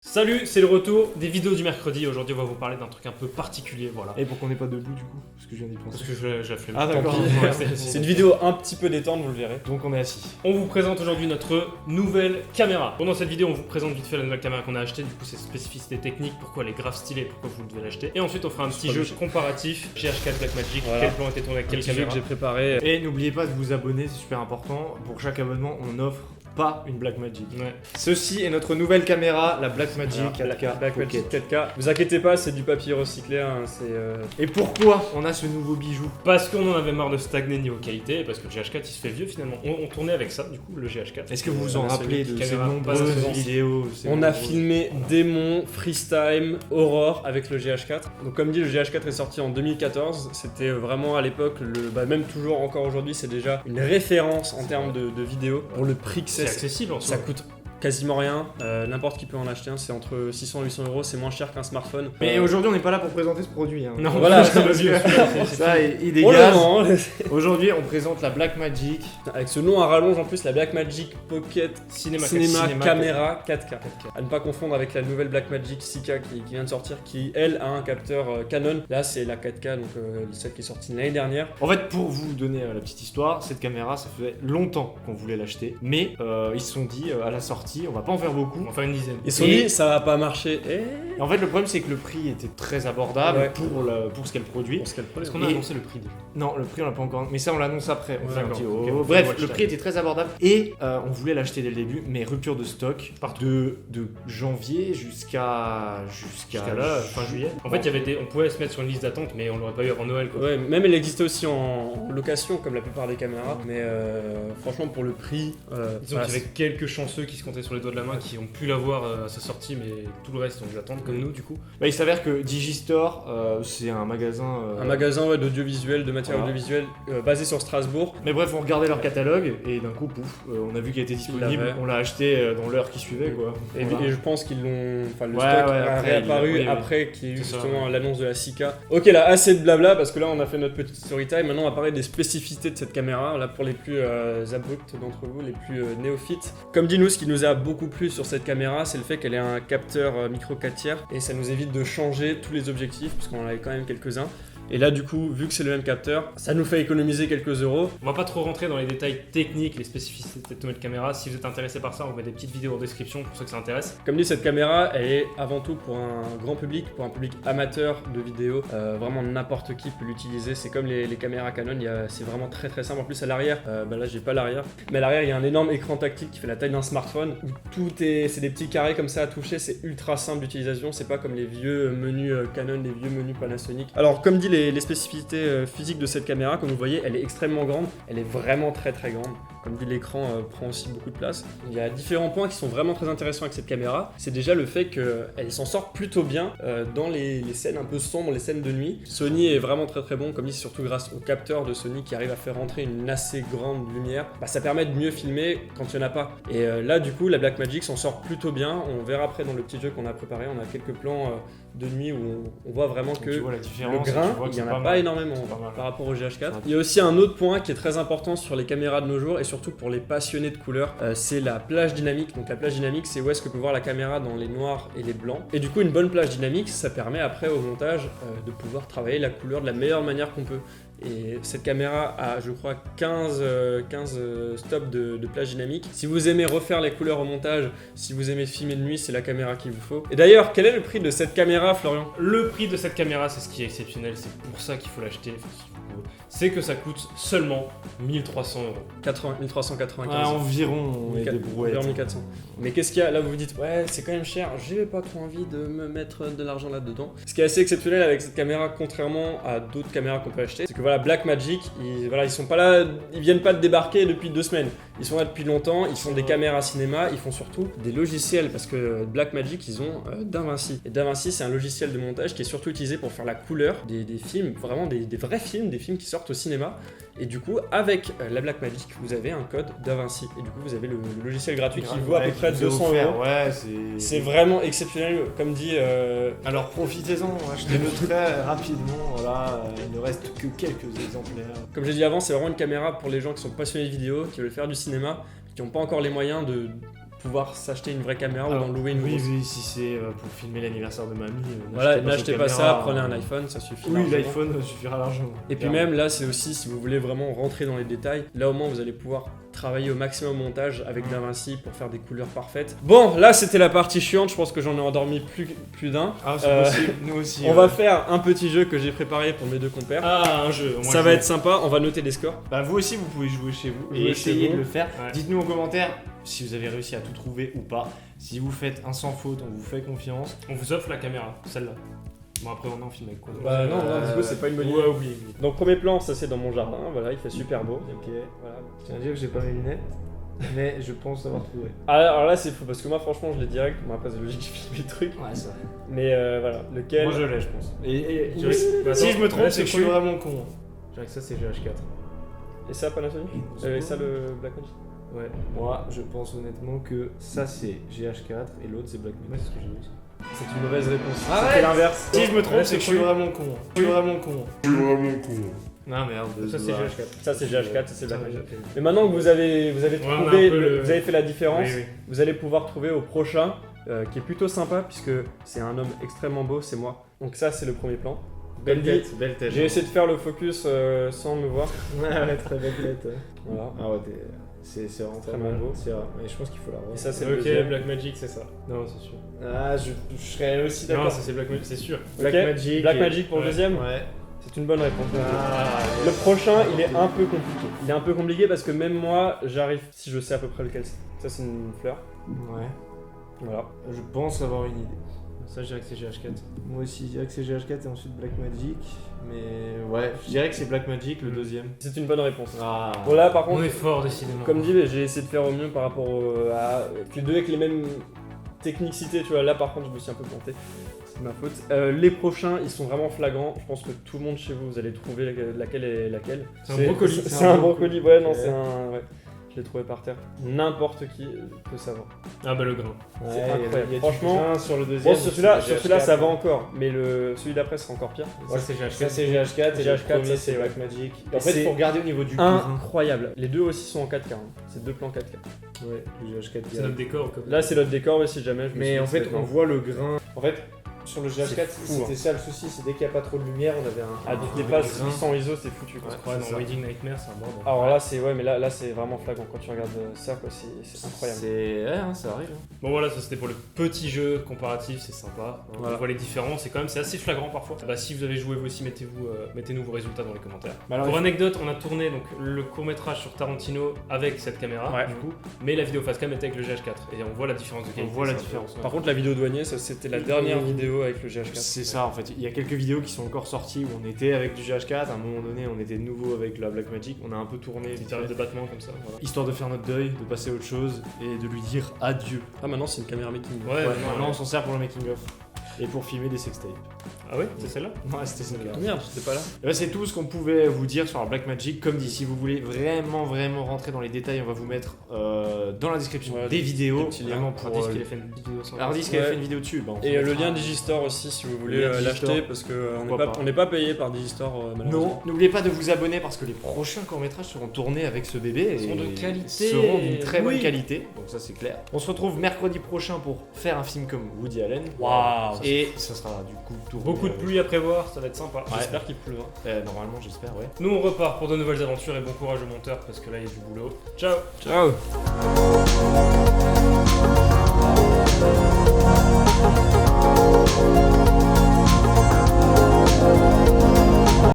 Salut, c'est le retour des vidéos du mercredi. Aujourd'hui, on va vous parler d'un truc un peu particulier, voilà. Et pourquoi on n'est pas debout du coup? Parce que je viens d'y Parce penser. que j'ai la flemme. Ah, d'accord. Tant pis. Ouais, C'est une vidéo un petit peu détente, vous le verrez. Donc on est assis. On vous présente aujourd'hui notre nouvelle caméra. Pendant cette vidéo, on vous présente vite fait la nouvelle caméra qu'on a achetée, du coup ses spécificités techniques, pourquoi elle est grave stylée, pourquoi vous devez l'acheter. Et ensuite, on fera un petit jeu comparatif GH4 Blackmagic, Voilà. quel plan a été tourné avec quelle Petit jeu caméra. que j'ai préparé. Et n'oubliez pas de vous abonner, c'est super important. Pour chaque abonnement, on offre pas une Blackmagic. Ouais. Ceci est notre nouvelle caméra, la Blackmagic 4K. Blackmagic Pocket. 4K. Vous inquiétez pas, c'est du papier recyclé. Hein, Et pourquoi on a ce nouveau bijou? Parce qu'on en avait marre de stagner niveau qualité, et parce que le GH4 il se fait vieux finalement. On tournait avec ça, du coup, le GH4. Est-ce que vous vous en rappelez de ces caméra pas nombreuses assez vidéos On a filmé Démon, Freestyle, Aurore avec le GH4. Donc comme dit, le GH4 est sorti en 2014. C'était vraiment à l'époque, même toujours encore aujourd'hui, c'est déjà une référence en termes de vidéos. Pour le prix que C'est c'est, accessible en ça soi. coûte quasiment rien. N'importe qui peut en acheter un. C'est entre 600 et 800 euros. C'est moins cher qu'un smartphone. Mais aujourd'hui, on n'est pas là pour présenter ce produit. Hein. Non, Voilà, c'est parce vieux. Ça, il on le dégage. vend, hein. Aujourd'hui, on présente la Blackmagic. Avec ce nom à rallonge en plus, la Blackmagic Pocket Cinéma, Cinéma Cinéma Caméra 4K. À ne pas confondre avec la nouvelle Blackmagic 6K qui vient de sortir, qui elle a un capteur Canon. Là c'est la 4K, donc celle qui est sortie l'année dernière. En fait, pour vous donner la petite histoire, cette caméra, ça faisait longtemps qu'on voulait l'acheter. Mais ils se sont dit, à la sortie, on va pas en faire beaucoup. Enfin une dizaine. Ils se sont Et- dit ça va pas marcher. Et en fait, le problème, c'est que le prix était très abordable Ouais. pour ce qu'elle produit. Est-ce qu'on a Et- annoncé le prix déjà? Non, le prix, on l'a pas encore. Mais ça, on l'annonce après. On Ouais, fait un d'accord. petit- Ok, oh. on fait Bref, le watch le time. prix était très abordable. Et on voulait l'acheter dès le début, mais rupture de stock. De janvier jusqu'à Jusqu'à là, fin juillet. En fait, il y avait on pouvait se mettre sur une liste d'attente, mais on l'aurait pas eu avant Noël quoi. Ouais, même elle existait aussi en location comme la plupart des caméras. Mais franchement pour le prix, Disons voilà, qu'il y avait quelques chanceux qui se comptaient sur les doigts de la main qui ont pu l'avoir à sa sortie, mais tout le reste, on dû attendre comme nous du coup. Bah, il s'avère que Digistore, c'est un magasin. un magasin d'audiovisuel, de matière Voilà. audiovisuelle basé sur Strasbourg. Mais bref, on regardait leur catalogue et d'un coup, pouf, on a vu qu'il était disponible. l'avaient. On l'a acheté dans l'heure qui suivait, quoi. Et, Voilà. et je pense qu'ils l'ont. Enfin, le Ouais, stock ouais, a après, réapparu oui, oui. après qu'il y ait eu C'est ça, justement l'annonce de la 6K. Ok, là, assez de blabla parce que là, on a fait notre petite story time. Maintenant, on va parler des spécificités de cette caméra. Là, pour les plus abrupts d'entre vous, les plus néophytes. Comme dit nous, ce qui nous a beaucoup plu sur cette caméra, c'est le fait qu'elle ait un capteur micro 4 tiers et ça nous évite de changer tous les objectifs parce qu'on en avait quand même quelques-uns. Et là, du coup, vu que c'est le même capteur, ça nous fait économiser quelques euros. On va pas trop rentrer dans les détails techniques, les spécificités de cette nouvelle caméra. Si vous êtes intéressé par ça, on met des petites vidéos en description pour ceux que ça intéresse. Comme dit, cette caméra, elle est avant tout pour un grand public, pour un public amateur de vidéo. Vraiment, n'importe qui peut l'utiliser. C'est comme les caméras Canon, c'est vraiment très très simple. En plus, à l'arrière, là, j'ai pas l'arrière, mais à l'arrière, il y a un énorme écran tactile qui fait la taille d'un smartphone où c'est des petits carrés comme ça à toucher. C'est ultra simple d'utilisation. C'est pas comme les vieux menus Canon, les vieux menus Panasonic. Alors, comme dit, les spécificités physiques de cette caméra, comme vous voyez, elle est extrêmement grande. Elle est vraiment très très grande. Comme dit, l'écran prend aussi beaucoup de place. Il y a différents points qui sont vraiment très intéressants avec cette caméra. C'est déjà le fait qu'elle s'en sort plutôt bien dans les scènes un peu sombres, les scènes de nuit. Sony est vraiment très très bon, comme dit, c'est surtout grâce au capteur de Sony qui arrive à faire rentrer une assez grande lumière. Ça permet de mieux filmer quand il n'y en a pas. Et là, du coup, la Blackmagic s'en sort plutôt bien. On verra après dans le petit jeu qu'on a préparé. On a quelques plans de nuit où on voit vraiment que Tu vois la le différence. et grain, tu vois que il n'y en c'est a pas mal. énormément C'est pas mal. par rapport au GH4. Il y a aussi un autre point qui est très important sur les caméras de nos jours et surtout pour les passionnés de couleurs, c'est la plage dynamique. Donc la plage dynamique, c'est où est-ce que peut voir la caméra dans les noirs et les blancs. Et du coup, une bonne plage dynamique, ça permet après au montage de pouvoir travailler la couleur de la meilleure manière qu'on peut. Et cette caméra a, je crois, 15 stops de plage dynamique. Si vous aimez refaire les couleurs au montage, si vous aimez filmer de nuit, c'est la caméra qu'il vous faut. Et d'ailleurs, quel est le prix de cette caméra, Florian? Le prix de cette caméra, c'est ce qui est exceptionnel, c'est pour ça qu'il faut l'acheter. C'est que ça coûte seulement 1300 €. 1395. Environ, on est des brouettes. Environ 1400. Mais qu'est-ce qu'il y a? Là, vous vous dites, ouais, c'est quand même cher, j'ai pas trop envie de me mettre de l'argent là-dedans. Ce qui est assez exceptionnel avec cette caméra, contrairement à d'autres caméras qu'on peut acheter, c'est que voilà, Blackmagic, ils sont pas là, ils viennent pas de débarquer depuis 2 semaines. Ils sont là depuis longtemps, ils font des caméras cinéma, ils font surtout des logiciels parce que Blackmagic, ils ont DaVinci. Et DaVinci, c'est un logiciel de montage qui est surtout utilisé pour faire la couleur des films, vraiment des vrais films, des films qui sortent au cinéma. Et du coup, avec la Blackmagic, vous avez un code DaVinci. Et du coup, vous avez le logiciel gratuit qui vaut à peu près 200 €. Ouais, C'est vraiment exceptionnel, comme dit. Alors profitez-en, achetez-le très rapidement. Voilà, il ne reste que quelques exemplaires. Comme j'ai dit avant, c'est vraiment une caméra pour les gens qui sont passionnés de vidéo, qui veulent faire du cinéma, qui n'ont pas encore les moyens pouvoir s'acheter une vraie caméra ou Alors, d'en louer une Oui, grosse. oui, si c'est pour filmer l'anniversaire de mamie. Voilà, n'achetez pas cette ça, caméra, prenez un iPhone, ça suffit. Oui, largement. l'iPhone suffira largement. Et puis même là, c'est aussi si vous voulez vraiment rentrer dans les détails, là au moins vous allez pouvoir travailler au maximum au montage avec DaVinci pour faire des couleurs parfaites. Bon, là c'était la partie chiante, je pense que j'en ai endormi plus d'un. Ah, c'est possible, nous aussi. On va faire un petit jeu que j'ai préparé pour mes deux compères. Ah, un jeu. Ça va être sympa, on va noter les scores. Bah, vous aussi, vous pouvez jouer chez vous Jouer et chez essayer vous. de le faire. Ouais. Dites-nous en commentaire si vous avez réussi à tout trouver ou pas. Si vous faites un sans faute, on vous fait confiance. On vous offre la caméra, celle-là. Bon, après, on en filme avec quoi Bah non, du coup c'est pas une bonne idée. Ouais, oublie. Donc premier plan, ça c'est dans mon jardin, voilà, il fait super beau. Ok, voilà. Je tiens à dire que j'ai pas mes lunettes, mais je pense avoir trouvé. Alors là c'est fou parce que moi franchement je l'ai direct, bon après c'est logique je filme les trucs, Ouais, ça. mais voilà, lequel... Moi je l'ai, je pense. Et Bah, si attends, je me trompe, là, c'est que je suis vraiment con. Je dirais que ça, c'est GH4. Et ça Panasonic Et ça le Blackmagic. Ouais, moi je pense honnêtement que ça c'est GH4 et l'autre c'est Blackmagic. Ouais, c'est ce que j'ai vu aussi. C'est une mauvaise réponse. Ah C'était ouais l'inverse. Si je me trompe, Ouais, c'est que je c'est suis cool. vraiment con. Je suis vraiment con. Non merde, Ça, c'est GH4. Ça c'est GH4, ça c'est Ça, Blackmagic. ouais, Mais maintenant que vous avez Ouais, on a trouvé, un peu le- vous avez fait la différence, Oui, oui. vous allez pouvoir trouver au prochain, qui est plutôt sympa puisque c'est un homme extrêmement beau, c'est moi. Donc ça c'est le premier plan. Belle Bendy, tête, belle tête. j'ai essayé de faire le focus sans me voir. Ouais, très belle tête. Voilà. Ah ouais, c'est vraiment très Vraiment beau. C'est vrai, mais je pense qu'il faut la revoir. Et ça c'est le Ok, deuxième. Blackmagic, c'est ça. Non, c'est sûr. Ah, je serais aussi Non, d'accord. ça c'est Blackmagic, c'est sûr. Blackmagic. Blackmagic pour le Ouais. deuxième. Ouais. C'est une bonne réponse. Ah, Le prochain, il est un peu compliqué. Il est un peu compliqué parce que même moi, j'arrive si je sais à peu près lequel c'est. Ça, c'est une fleur. Ouais. Voilà. Je pense avoir une idée. Ça, je dirais que c'est GH4. Moi aussi, je dirais que c'est GH4 et ensuite Blackmagic. Mais ouais, je dirais que c'est Blackmagic le deuxième. C'est une bonne réponse. Ah. Bon, là, par On contre, est fort, décidément. comme dit, j'ai essayé de faire au mieux par rapport à les deux avec les mêmes technicités. Tu vois, là, par contre, je me suis un peu planté. C'est ma faute. Les prochains, ils sont vraiment flagrants. Je pense que tout le monde chez vous, vous allez trouver laquelle est laquelle. C'est un brocoli. C'est un brocoli. Ouais, non, Ok. c'est un. Ouais. Je l'ai trouvé par terre. N'importe qui peut savoir. Ah, bah le grain. C'est incroyable. Il y a Franchement, du grain sur le deuxième. bon, sur celui-là, c'est ça GH4. va encore, mais celui d'après sera encore pire. Ça, c'est GH4. Ça c'est GH4 et le GH4, premier ça, c'est c'est- Blackmagic. Et En fait, c'est il faut regarder au niveau du grain. Incroyable. Les deux aussi sont en 4K. C'est deux plans 4K. Ouais, le GH4. C'est notre décor. Comme... Là, c'est notre décor, mais si jamais je me suis Mais dit en que fait, c'était on non. voit le grain. En fait, sur le GH4, C'est fou, c'était ça le souci, c'est dès qu'il n'y a pas trop de lumière, on avait un. Ah, tu un dépasses grain. 800 ISO, c'est foutu. Quoi. Ouais, c'est dans ça. Wedding Nightmare, c'est un bordel. Alors là, c'est ouais, mais là c'est vraiment flagrant quand tu regardes ça, quoi. C'est incroyable. C'est. Ouais, hein, ça arrive. hein. Bon voilà, ça c'était pour le petit jeu comparatif, c'est sympa. Voilà. On voit les différences, c'est assez flagrant parfois. Bah, si vous avez joué vous aussi, mettez-nous vos résultats dans les commentaires. Bah alors, pour il faut- anecdote, on a tourné donc, le court-métrage sur Tarantino avec cette caméra, Ouais. du coup, mais la vidéo facecam était avec le GH4 et on voit la différence de qualité. voit la c'est un peu- différence, ouais. Par contre, la vidéo douanier, ça c'était la dernière vidéo avec le GH4. C'est ça en fait, il y a quelques vidéos qui sont encore sorties où on était avec du GH4, à un moment donné on était de nouveau avec la Blackmagic, on a un peu tourné Des vite périodes fait, de battement comme ça. Voilà. histoire de faire notre deuil, de passer à autre chose et de lui dire adieu. Ah, maintenant c'est une caméra making. Ouais, Ouais, maintenant, maintenant on s'en sert pour le making of et pour filmer des sextapes. Ah ouais, c'est celle-là. Ouais, c'était ça. Ah, merde, j'étais pas là. Et bah, c'est tout ce qu'on pouvait vous dire sur la Blackmagic. Comme dit, si vous voulez vraiment rentrer dans les détails, on va vous mettre dans la description Ouais, des vidéos. des petits liens. Vraiment pour Hardisk qu'il a fait une vidéo sans. Hardisk qui Ouais. avait fait une vidéo dessus. Bah, on Et vous le mettra- lien Digistore aussi si vous voulez Le lien l'acheter Digistore. parce qu'on Pourquoi pas. n'est pas payé par Digistore Non, malheureusement. n'oubliez pas de vous abonner parce que les prochains courts-métrages seront tournés avec ce bébé Ils seront de et qualité. seront d'une très bonne Oui. qualité, donc ça c'est clair. On se retrouve mercredi prochain pour faire un film comme Woody Allen. Waouh. Et ça sera du coup tourné Beaucoup de avec- pluie à prévoir, ça va être sympa. J'espère qu'il pleuvra. Normalement, j'espère, ouais. Nous on repart pour de nouvelles aventures et bon courage au monteur parce que là il y a du boulot. Ciao. Ciao.